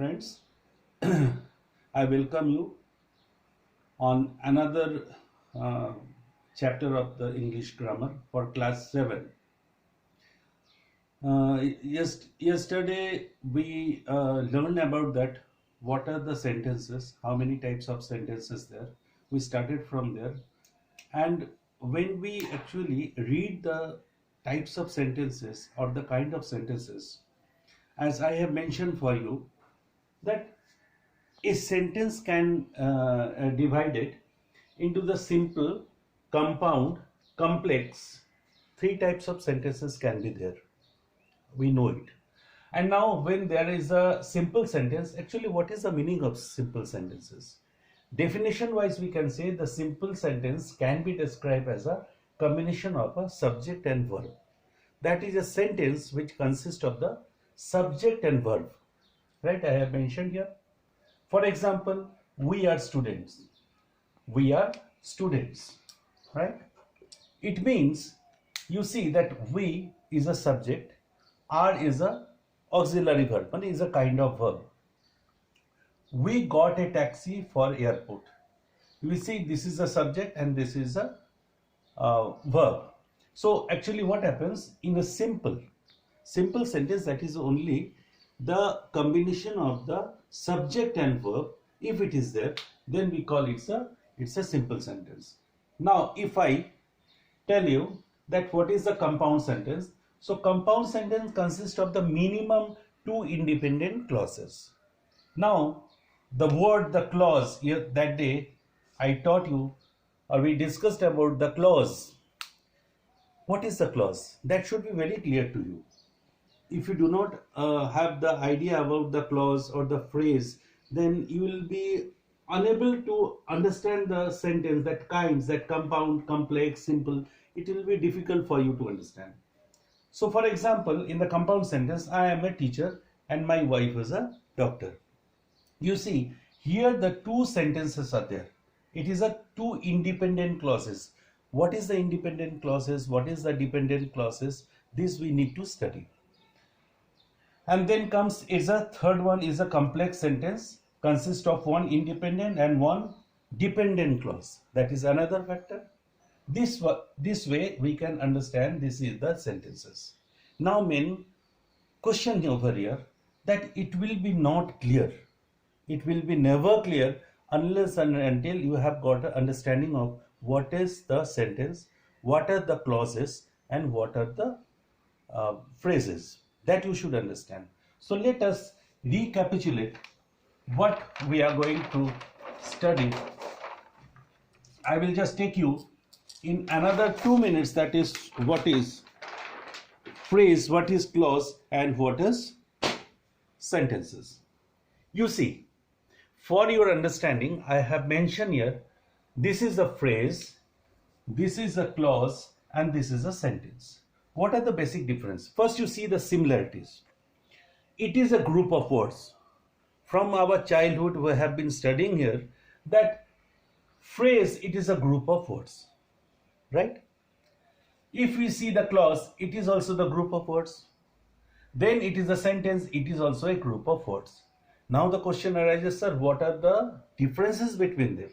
friends. I welcome you on another chapter of the English grammar for class 7. Yesterday we learned about that what are the sentences, how many types of sentences there. We started from there, and when we actually read the types of sentences or the kind of sentences, as I have mentioned for you, that a sentence can divided into the simple, compound, complex. Three types of sentences can be there. We know it. And now when there is a simple sentence, actually what is the meaning of simple sentences? Definition wise, we can say the simple sentence can be described as a combination of a subject and verb. That is a sentence which consists of the subject and verb. Right? I have mentioned here. For example, we are students. We are students, right? It means you see that we is a subject, are is a auxiliary verb, and is a kind of verb. We got a taxi for airport. You see, this is a subject and this is a verb. So actually, what happens in a simple sentence, that is only the combination of the subject and verb. If it is there, then we call it's a simple sentence. Now if I tell you that what is the compound sentence, so compound sentence consists of the minimum two independent clauses. Now the clause here, that day I taught you, or we discussed about the clause. What is the clause? That should be very clear to you. If you do not have the idea about the clause or the phrase, then you will be unable to understand the sentence, that kinds, that compound, complex, simple. It will be difficult for you to understand. So for example, in the compound sentence, I am a teacher and my wife is a doctor. You see, here the two sentences are there. It is a two independent clauses. What is the independent clauses? What is the dependent clauses? This we need to study. And then comes is a third one is a complex sentence, consists of one independent and one dependent clause. That is another factor. This way we can understand this is the sentences. Now main question over here, that it will be not clear. It will be never clear unless and until you have got an understanding of what is the sentence, what are the clauses, and what are the phrases. That you should understand. So let us recapitulate what we are going to study. I will just take you in another 2 minutes, that is what is phrase, what is clause, and what is sentences. You see, for your understanding, I have mentioned here, this is a phrase, this is a clause, and this is a sentence. What are the basic difference? First, you see the similarities. It is a group of words. From our childhood, we have been studying here that phrase, it is a group of words, right? If we see the clause, it is also the group of words. Then it is a sentence, it is also a group of words. Now the question arises, sir, what are the differences between them?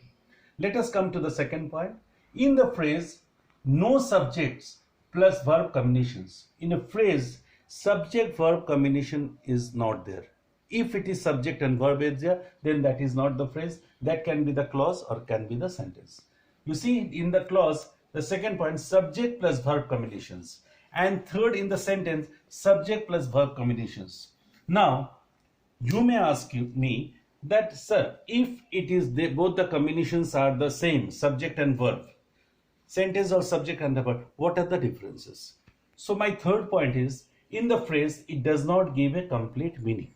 Let us come to the second point. In the phrase, no subjects plus verb combinations. In a phrase, subject-verb combination is not there. If it is subject and verb is there, then that is not the phrase. That can be the clause or can be the sentence. You see, in the clause, the second point, subject plus verb combinations. And third, in the sentence, subject plus verb combinations. Now, you may ask me that, sir, if it is both the combinations are the same, subject and verb, sentence or subject and the verb, what are the differences? So my third point is, in the phrase, it does not give a complete meaning.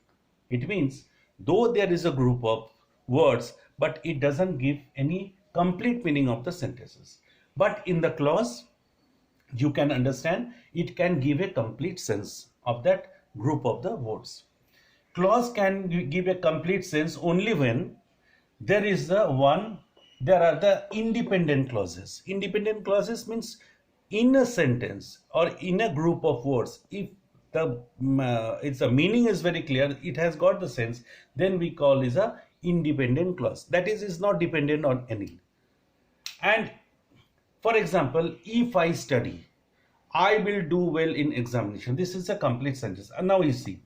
It means, though there is a group of words, but it doesn't give any complete meaning of the sentences. But in the clause, you can understand, it can give a complete sense of that group of the words. Clause can give a complete sense only when there are the independent clauses. Independent clauses means in a sentence or in a group of words, if its a meaning is very clear, it has got the sense, then we call is a independent clause. That is not dependent on any. And for example, if I study, I will do well in examination. This is a complete sentence. And now you see,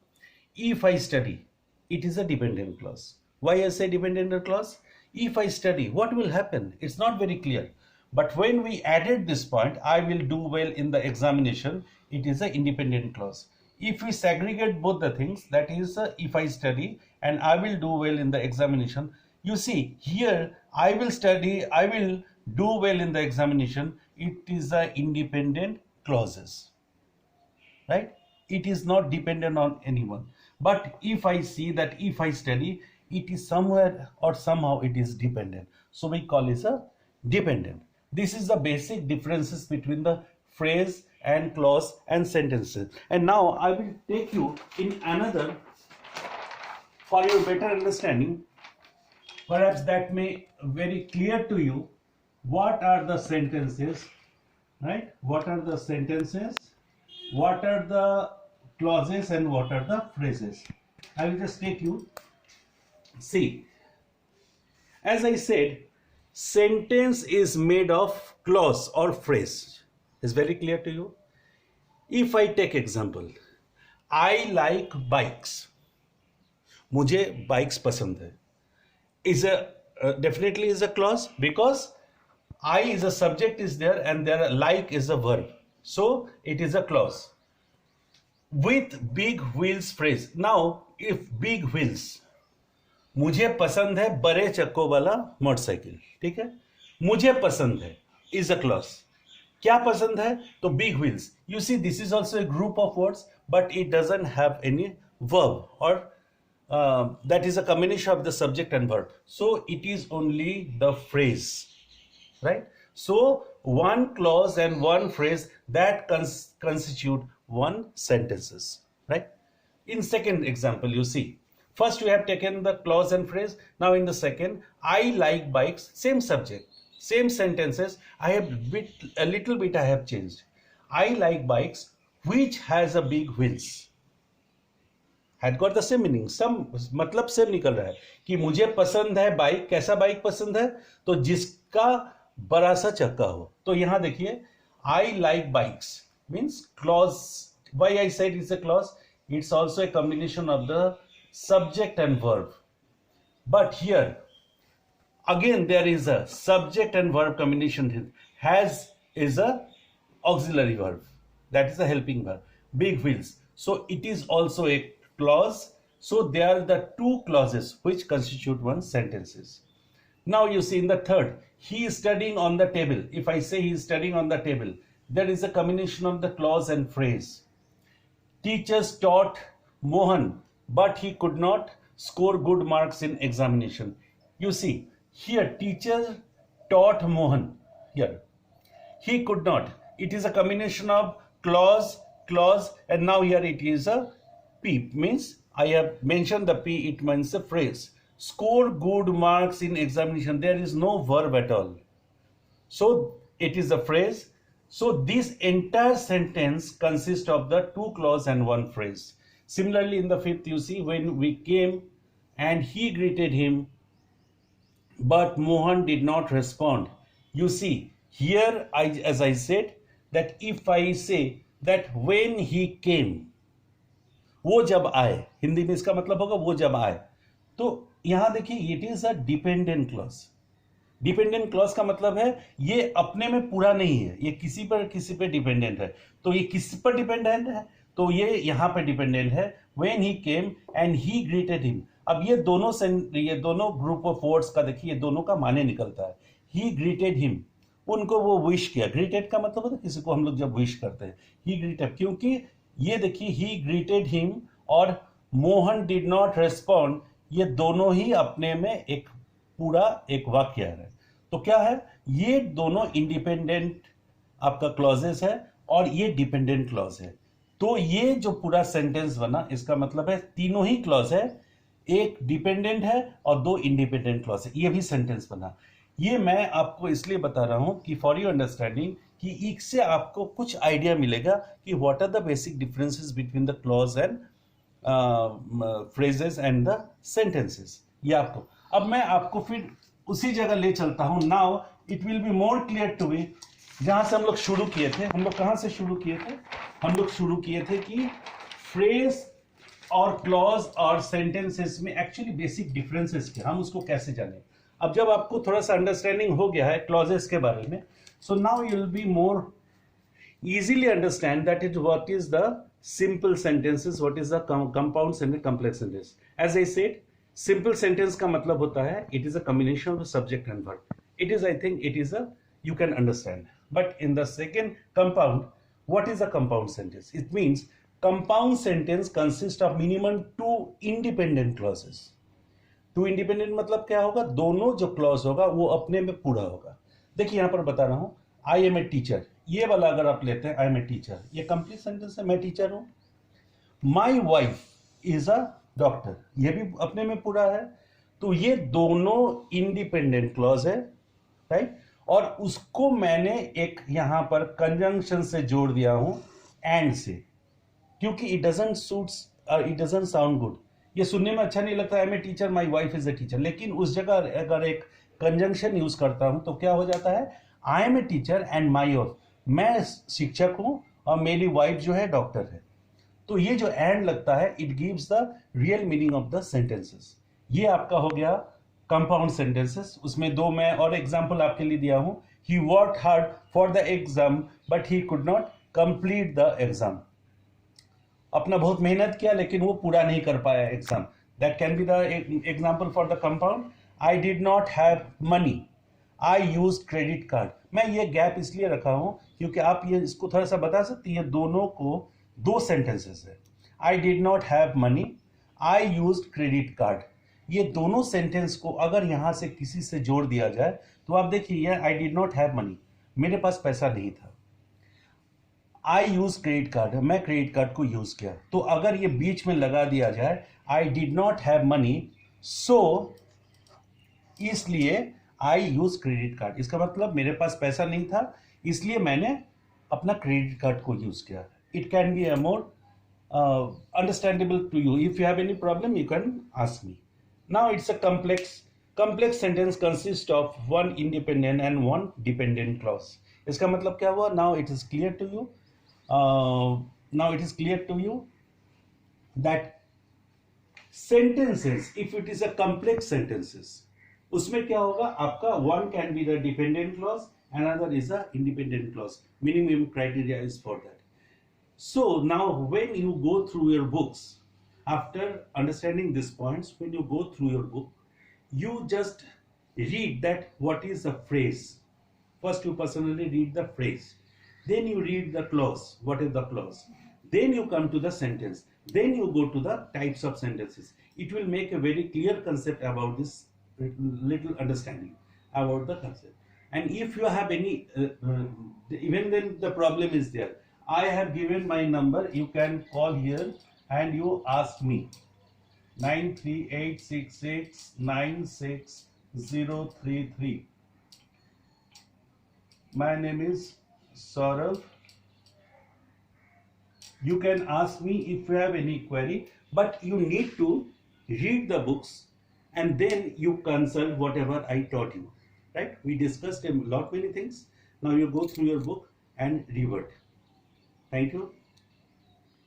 if I study, it is a dependent clause. Why I say dependent clause? If I study, what will happen? It's not very clear. But when we added this point, I will do well in the examination, it is an independent clause. If we segregate both the things, that is if I study and I will do well in the examination, you see here I will study, I will do well in the examination, it is a independent clauses, right? It is not dependent on anyone. But if I see that if I study, it is somewhere or somehow it is dependent, so we call it a dependent. This is the basic differences between the phrase and clause and sentences. And now I will take you in another, for your better understanding, perhaps that may very clear to you what are the sentences, right? What are the sentences, what are the clauses, and what are the phrases. I will just take you. See, as I said, sentence is made of clause or phrase. Is very clear to you? If I take example, I like bikes. मुझे bikes पसंद है. Is a definitely is a clause, because I is a subject is there and there like is a verb, so it is a clause. With big wheels phrase. Now if big wheels, मुझे पसंद है बड़े चक्कों वाला motorcycle, ठीक है, मुझे पसंद है is a clause. क्या पसंद है? तो big wheels. You see, this is also a group of words, but it doesn't have any verb, or that is a combination of the subject and verb. So it is only the phrase, right? So one clause and one phrase that constitute one sentences, right? In second example, you see, first we have taken the clause and phrase. Now in the second, I like bikes, same subject, same sentences. I have a little bit I have changed. I like bikes which has a big wheels. Had got the same meaning. Some मतलब same निकल रहा है कि मुझे पसंद है bike. कैसा bike पसंद है? तो जिसका बड़ा सा चक्का हो. तो यहां देखिए, I like bikes means clause. Why I said it's a clause? It's also a combination of the subject and verb. But here again there is a subject and verb combination. Has is a auxiliary verb, that is a helping verb. Big wheels, so it is also a clause. So there are the two clauses which constitute one sentences. Now you see in the third, he is studying on the table. If I say he is studying on the table, there is a combination of the clause and phrase. Teachers taught Mohan, but he could not score good marks in examination. You see, here teacher taught Mohan. Here, he could not. It is a combination of clause, and now here it is a P, means I have mentioned the P, it means a phrase. Score good marks in examination. There is no verb at all. So it is a phrase. So this entire sentence consists of the two clause and one phrase. Similarly, in the fifth, you see, when we came and he greeted him, but Mohan did not respond. You see, here as I said, that if I say that when he came, वो जब आए, हिंदी में इसका मतलब होगा वो जब आए. तो यहां देखिए, it is a dependent clause. Dependent clause का मतलब है ये अपने में पूरा नहीं है, ये किसी पे डिपेंडेंट है. तो ये किस पर डिपेंडेंट है? तो ये यहां पे डिपेंडेंट है. When he came and he greeted him. अब ये दोनों ग्रुप ऑफ वर्ड्स का देखिए, ये दोनों का माने निकलता है. ही ग्रीटेड हिम, उनको वो विश किया. ग्रीटेड का मतलब होता है किसी को हम लोग जब विश करते हैं. ही ग्रीटेड, क्योंकि ये देखिए, ही ग्रीटेड हिम और मोहन डिड नॉट रेस्पॉन्ड, ये दोनों ही अपने में एक पूरा एक वाक्य है. तो क्या है, ये दोनों इंडिपेंडेंट आपका क्लॉजेस है और ये डिपेंडेंट क्लॉज है. तो ये जो पूरा सेंटेंस बना, इसका मतलब है तीनों ही क्लॉज है, एक डिपेंडेंट है और दो इंडिपेंडेंट क्लॉज है. ये भी सेंटेंस बना. ये मैं आपको इसलिए बता रहा हूं कि फॉर योर अंडरस्टैंडिंग कि इससे आपको कुछ आइडिया मिलेगा कि what are the basic differences between the clause and phrases and the sentences. ये आपको, अब मैं आपको फिर उसी जगह ले चलता हूं। Now it will be more clear to me जहां से हम लोग शुरू किए थे। हम लोग कहां से शुरू किए थे? हम लोग शुरू किए थे कि फ्रेज और क्लॉज और सेंटेंसेस में एक्चुअली बेसिक डिफरेंसेस क्या, हम उसको कैसे जाने। अब जब आपको थोड़ा सा अंडरस्टैंडिंग हो गया है क्लॉजेस के बारे में, so now you will be more easily understand that it what is the simple sentences, what is the compound sentence, complex sentence. As I said, simple sentence का मतलब होता है it is a combination of the subject and verb. It is, I think it is a, you can understand. But in the second compound, what is a compound sentence? It means compound sentence consists of minimum two independent clauses. Two independent मतलब क्या होगा? दोनों जो clause होगा वो अपने में पूरा होगा। देखिए यहां पर बता रहा हूं, आई एम ए टीचर, ये वाला अगर आप लेते हैं आई एम ए टीचर, ये कंप्लीट सेंटेंस है, मैं टीचर हूं। माई वाइफ इज अ डॉक्टर, ये भी अपने में पूरा है। तो ये दोनों इंडिपेंडेंट क्लॉज है, राइट। और उसको मैंने एक यहां पर कंजंक्शन से जोड़ दिया हूं एंड से, क्योंकि it doesn't suits, it doesn't sound good, ये सुनने में अच्छा नहीं लगता I am a teacher, my wife is a teacher. लेकिन उस जगह अगर एक कंजंक्शन यूज करता हूं तो क्या हो जाता है? I am a teacher and my wife, मैं शिक्षक हूं और मेरी वाइफ जो है डॉक्टर है। तो ये जो एंड लगता है it gives the real meaning of the sentences. ये आपका हो गया कंपाउंड सेंटेंसेस। उसमें दो मैं और एग्जांपल आपके लिए दिया हूं। He worked hard for the exam but he could not complete the exam, अपना बहुत मेहनत किया लेकिन वो पूरा नहीं कर पाया exam. That can be the example for the compound. I did not have money, I use credit card. मैं ये गैप इसलिए रखा हूं क्योंकि आप ये इसको थोड़ा सा बता सकते हैं, दोनों को दो सेंटेंसेस है। I did not have money, I use credit card. ये दोनों सेंटेंस को अगर यहां से किसी से जोड़ दिया जाए तो आप देखिए, I did not have money, मेरे पास पैसा नहीं था। आई यूज क्रेडिट कार्ड, मैं क्रेडिट कार्ड को यूज किया। तो अगर ये बीच में लगा दिया जाए I did not have money so, इसलिए आई यूज क्रेडिट कार्ड, इसका मतलब मेरे पास पैसा नहीं था इसलिए मैंने अपना क्रेडिट कार्ड को यूज किया। It can be a more understandable to you. If you have any problem you can ask me. Now it's a complex sentence consists of one independent and one dependent clause. इसका मतलब क्या हुआ? Now it is clear to you. Now it is clear to you that sentences, if it is a complex sentences, उसमें क्या होगा आपका? one can be the dependent clause, another is a independent clause. Minimum criteria is for that. So now when you go through your books, after understanding these points, when you go through your book, you just read that what is a phrase. First you personally read the phrase, then you read the clause, what is the clause, then you come to the sentence, then you go to the types of sentences. It will make a very clear concept about this, little understanding about the concept. And if you have any even then the problem is there, I have given my number, you can call here and you ask me 9386696033. My name is Saurav. You can ask me if you have any query, but you need to read the books and then you consult whatever I taught you. Right? We discussed a lot many things. Now you go through your book and revert. Thank you.